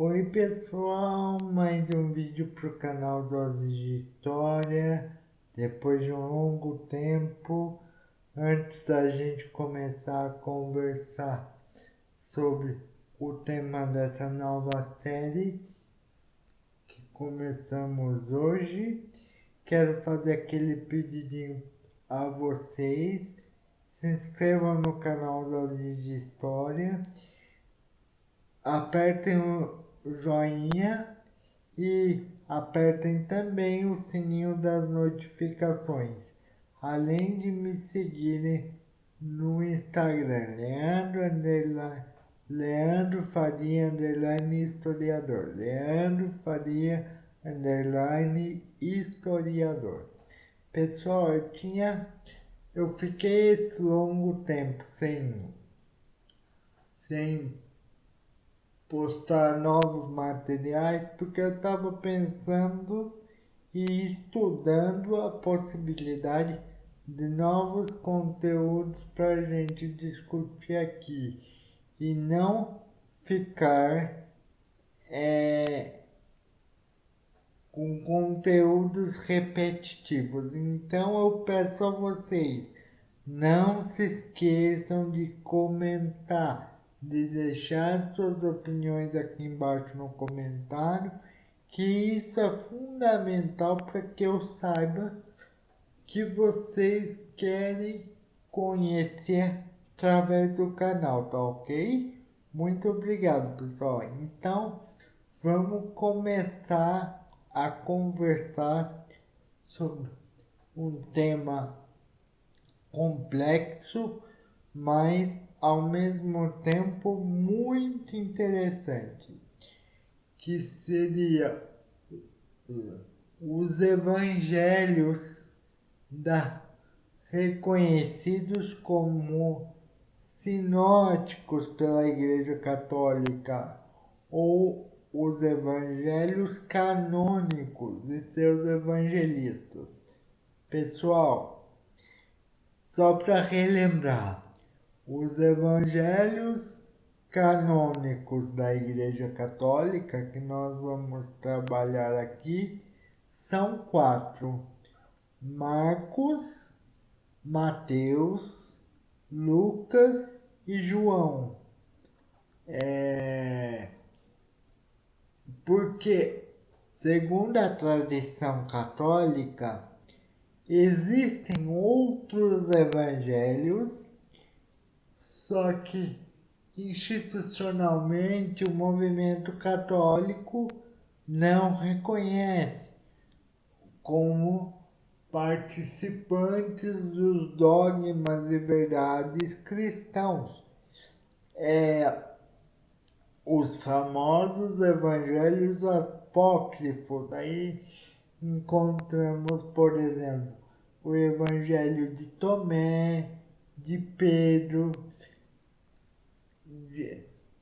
Oi pessoal, mais um vídeo para o canal Doses de História. Depois de um longo tempo, antes da gente começar a conversar sobre o tema dessa nova série que começamos hoje, quero fazer aquele pedidinho a vocês. Se inscrevam no canal Doses de História, apertem o joinha e apertem também o sininho das notificações, além de me seguirem no Instagram, Leandro Faria historiador, Leandro Faria historiador. Pessoal, eu fiquei esse longo tempo sem postar novos materiais porque eu estava pensando e estudando a possibilidade de novos conteúdos para a gente discutir aqui e não ficar com conteúdos repetitivos. Então eu peço a vocês, não se esqueçam de comentar, de deixar suas opiniões aqui embaixo no comentário, que isso é fundamental para que eu saiba que vocês querem conhecer através do canal, tá ok? Muito obrigado, pessoal. Então, vamos começar a conversar sobre um tema complexo, mas ao mesmo tempo muito interessante, que seria os evangelhos reconhecidos como sinóticos pela Igreja Católica, ou os evangelhos canônicos e seus evangelistas. Pessoal, só para relembrar, os evangelhos canônicos da Igreja Católica que nós vamos trabalhar aqui são 4: Marcos, Mateus, Lucas e João. Porque, segundo a tradição católica, existem outros evangelhos, só que institucionalmente o movimento católico não reconhece como participantes dos dogmas e verdades cristãos. Os famosos evangelhos apócrifos. Aí encontramos, por exemplo, o evangelho de Tomé, de Pedro.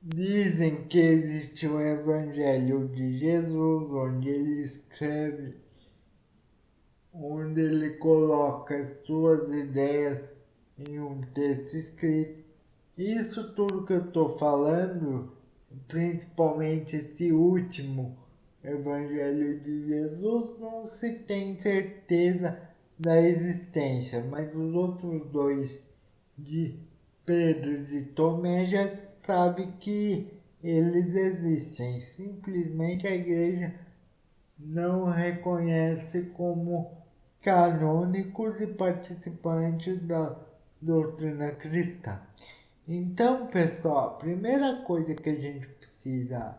Dizem que existe o evangelho de Jesus, onde ele coloca as suas ideias em um texto escrito. Isso tudo que eu estou falando, principalmente esse último Evangelho de Jesus, não se tem certeza da existência, mas os outros dois, de Pedro e de Tomé, já se sabe que eles existem. Simplesmente a igreja não reconhece como canônicos e participantes da doutrina cristã. Então, pessoal, a primeira coisa que a gente precisa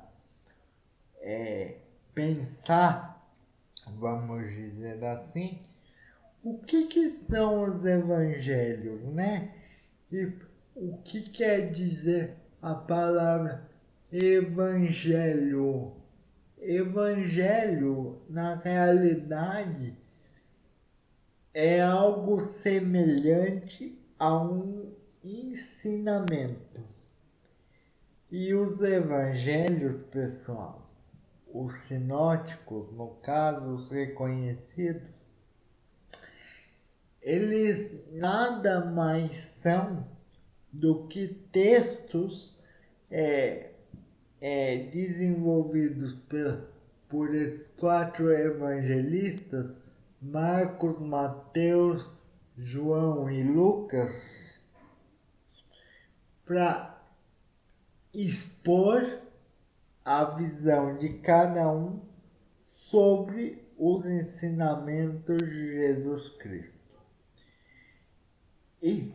pensar, vamos dizer assim, o que são os evangelhos, né? E o que quer dizer a palavra evangelho? Evangelho, na realidade, é algo semelhante a um ensinamento. E os evangelhos, pessoal, os sinóticos, no caso, os reconhecidos, eles nada mais são do que textos desenvolvidos por esses 4 evangelistas, Marcos, Mateus, João e Lucas, para expor a visão de cada um sobre os ensinamentos de Jesus Cristo. E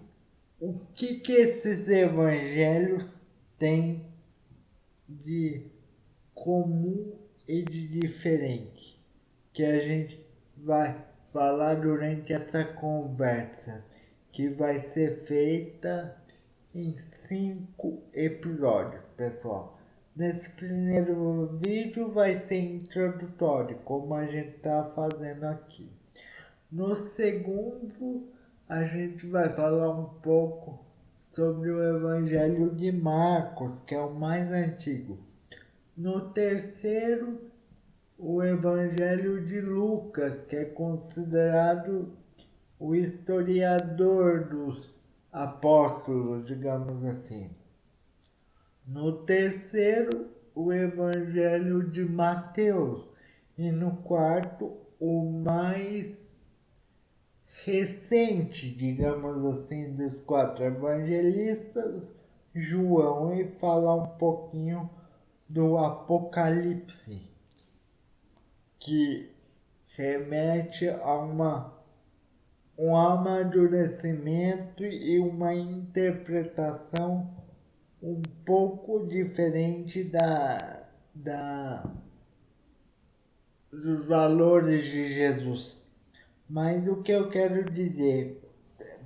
o que esses evangelhos têm de comum e de diferente, que a gente vai falar durante essa conversa, que vai ser feita em 5 episódios, pessoal. Nesse primeiro vídeo vai ser introdutório, como a gente está fazendo aqui. No segundo, a gente vai falar um pouco sobre o Evangelho de Marcos, que é o mais antigo. No terceiro, o Evangelho de Lucas, que é considerado o historiador dos apóstolos, digamos assim. No terceiro, o Evangelho de Mateus. E no quarto, o mais recente, digamos assim, dos 4 evangelistas, João, e falar um pouquinho do Apocalipse, que remete a um amadurecimento e uma interpretação um pouco diferente dos valores de Jesus. Mas o que eu quero dizer,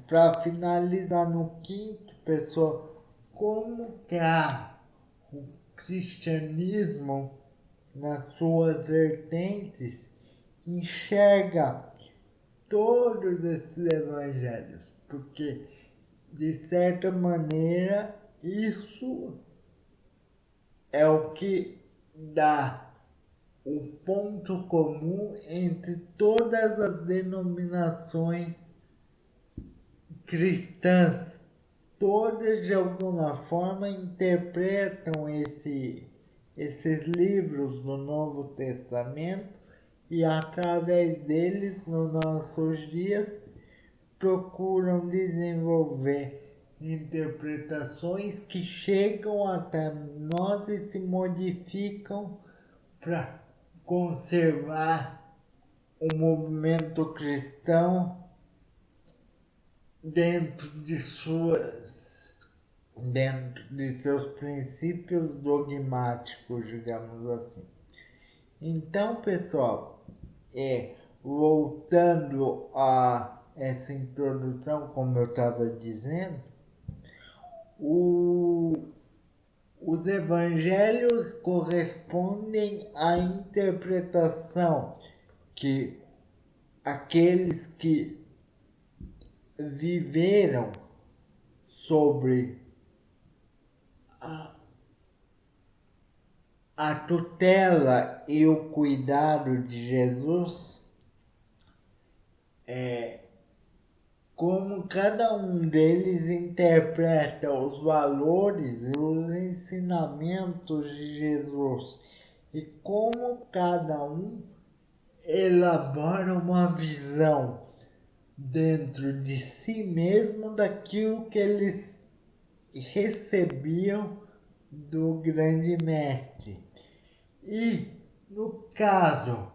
para finalizar no quinto, pessoal, como que o cristianismo, nas suas vertentes, enxerga todos esses evangelhos, porque de certa maneira isso é o que dá o ponto comum entre todas as denominações cristãs. Todas de alguma forma interpretam esses livros do Novo Testamento e através deles, nos nossos dias, procuram desenvolver interpretações que chegam até nós e se modificam para conservar o movimento cristão dentro de seus princípios dogmáticos, digamos assim. Então, pessoal, voltando a essa introdução, como eu estava dizendo, os evangelhos correspondem à interpretação que aqueles que viveram sobre a tutela e o cuidado de Jesus, como cada um deles interpreta os valores e os ensinamentos de Jesus e como cada um elabora uma visão dentro de si mesmo daquilo que eles recebiam do grande mestre. E no caso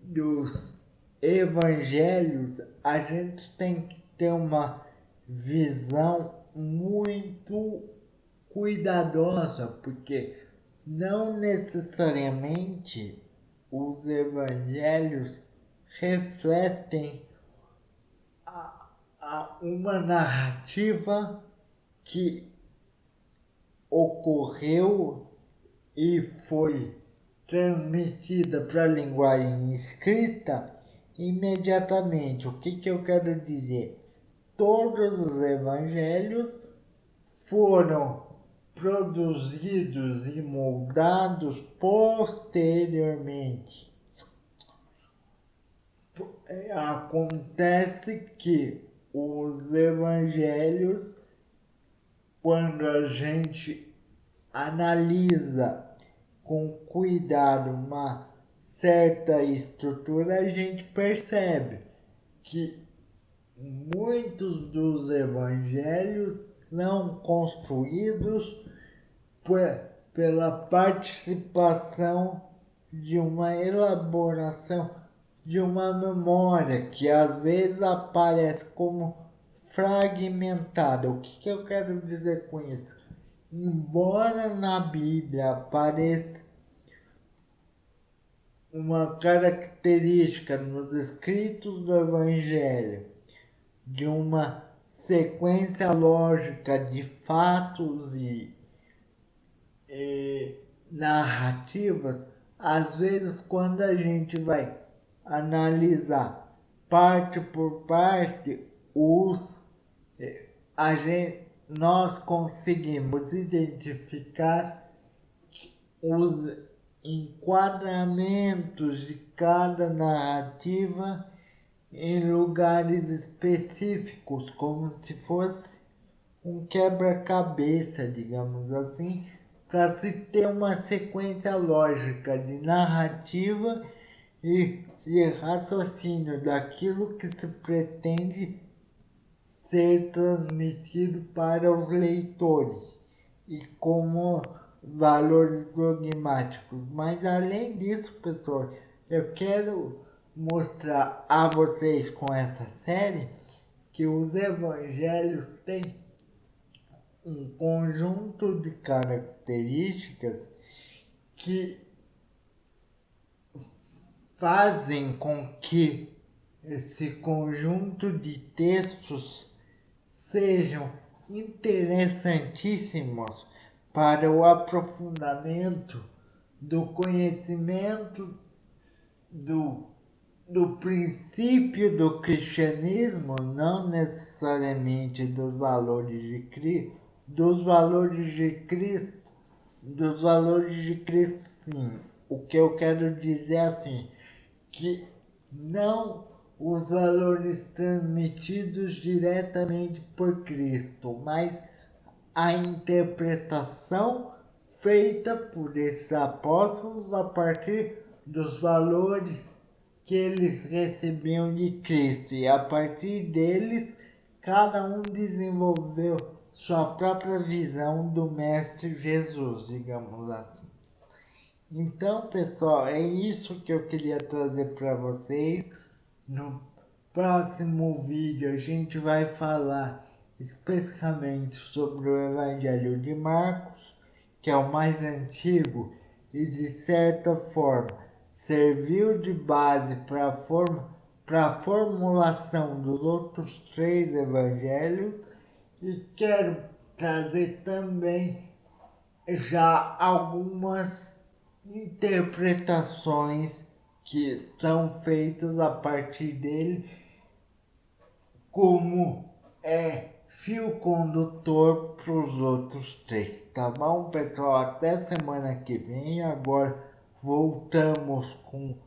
dos evangelhos, a gente tem que ter uma visão muito cuidadosa, porque não necessariamente os evangelhos refletem uma narrativa que ocorreu e foi transmitida para a linguagem escrita imediatamente. O que eu quero dizer? Todos os evangelhos foram produzidos e moldados posteriormente. Acontece que os evangelhos, quando a gente analisa com cuidado uma certa estrutura, a gente percebe que muitos dos evangelhos são construídos pela participação de uma elaboração de uma memória que às vezes aparece como fragmentada. O que eu quero dizer com isso? Embora na Bíblia apareça uma característica nos escritos do Evangelho de uma sequência lógica de fatos e narrativas, às vezes quando a gente vai analisar parte por parte, nós conseguimos identificar os enquadramentos de cada narrativa em lugares específicos, como se fosse um quebra-cabeça, digamos assim, para se ter uma sequência lógica de narrativa e de raciocínio daquilo que se pretende ser transmitido para os leitores e como valores dogmáticos. Mas além disso, pessoal, eu quero mostrar a vocês com essa série que os evangelhos têm um conjunto de características que fazem com que esse conjunto de textos sejam interessantíssimos para o aprofundamento do conhecimento do princípio do cristianismo, não necessariamente dos valores de Cristo, dos valores de Cristo sim. O que eu quero dizer é assim, que não os valores transmitidos diretamente por Cristo, mas a interpretação feita por esses apóstolos a partir dos valores que eles recebiam de Cristo, e a partir deles cada um desenvolveu sua própria visão do Mestre Jesus, digamos assim. Então, pessoal, é isso que eu queria trazer para vocês. No próximo vídeo a gente vai falar especificamente sobre o Evangelho de Marcos, que é o mais antigo e de certa forma serviu de base para a formulação dos outros 3 evangelhos, e quero trazer também já algumas interpretações que são feitas a partir dele, como fio condutor para os outros 3, tá bom, pessoal? Até semana que vem. Agora voltamos com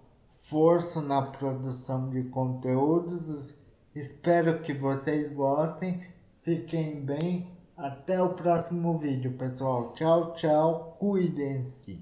força na produção de conteúdos. Espero que vocês gostem. Fiquem bem. Até o próximo vídeo, pessoal. Tchau, tchau. Cuidem-se.